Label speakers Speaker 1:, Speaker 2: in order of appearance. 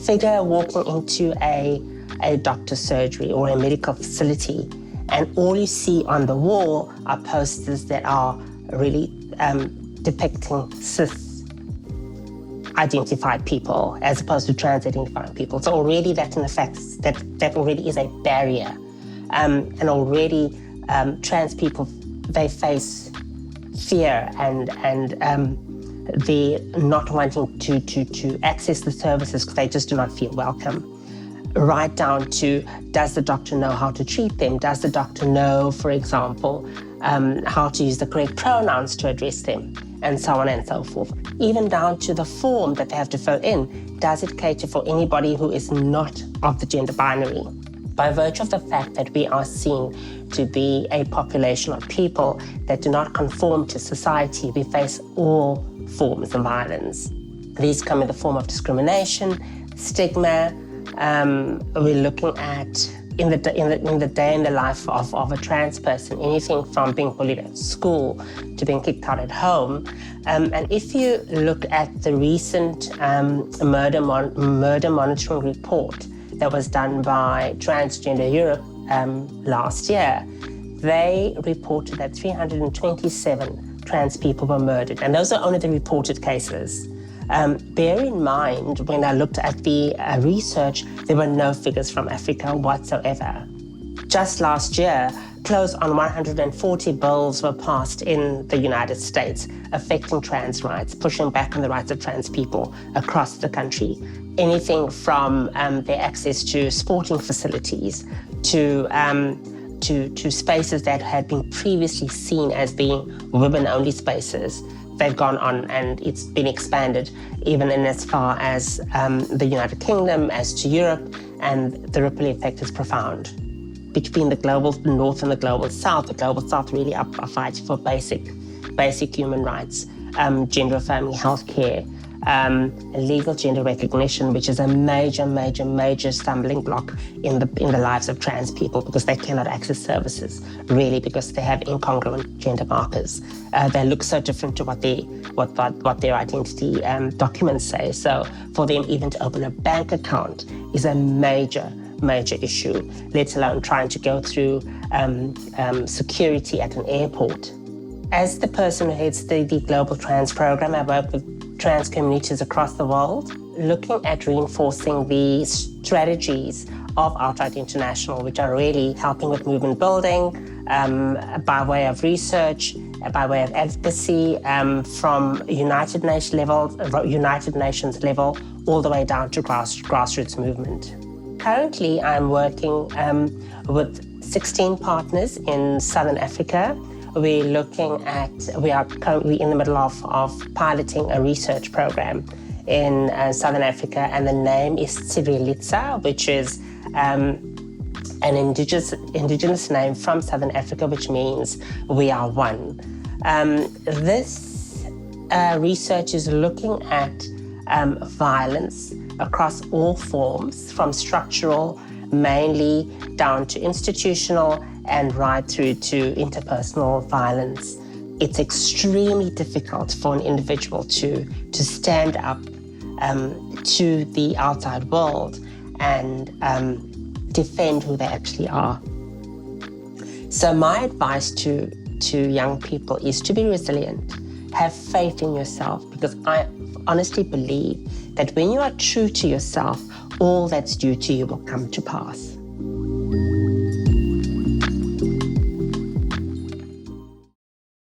Speaker 1: figure walking into a doctor's surgery or a medical facility, and all you see on the wall are posters that are really depicting cis-identified people as opposed to trans-identified people. So already that in effect, that already is a barrier. And already trans people, they face fear and they're not wanting to access the services because they just do not feel welcome. Right down to, does the doctor know how to treat them? Does the doctor know, for example, how to use the correct pronouns to address them? And so on and so forth. Even down to the form that they have to fill in. Does it cater for anybody who is not of the gender binary? By virtue of the fact that we are seen to be a population of people that do not conform to society, we face all forms of violence. These come in the form of discrimination, stigma. We're looking at, in the day in the life of a trans person, anything from being bullied at school to being kicked out at home. And if you look at the recent murder monitoring report that was done by Transgender Europe last year, they reported that 327 trans people were murdered, and those are only the reported cases. Bear in mind, when I looked at the research, there were no figures from Africa whatsoever. Just last year, close on 140 bills were passed in the United States affecting trans rights, pushing back on the rights of trans people across the country. Anything from their access to sporting facilities to spaces that had been previously seen as being women-only spaces. They've gone on and it's been expanded even in as far as the United Kingdom, as to Europe, and the ripple effect is profound. Between the global north and the global south really are fighting for basic human rights, gender-affirming healthcare, legal gender recognition, which is a major stumbling block in the lives of trans people because they cannot access services, really, because they have incongruent gender markers. They look so different to what their identity documents say. So for them even to open a bank account is a major issue, let alone trying to go through security at an airport. As the person who heads the Global Trans Program, I work with trans communities across the world, looking at reinforcing the strategies of Outright International, which are really helping with movement building by way of research, by way of advocacy, from United Nations level, all the way down to grassroots movement. Currently, I'm working with 16 partners in Southern Africa. We are currently in the middle of piloting a research program in Southern Africa, and the name is Tsirilitsa, which is an indigenous name from Southern Africa, which means we are one. This research is looking at violence across all forms, from structural mainly down to institutional and right through to interpersonal violence. It's extremely difficult for an individual to stand up to the outside world and defend who they actually are. So my advice to young people is to be resilient, have faith in yourself, because I honestly believe that when you are true to yourself, all that's due to you will come to pass.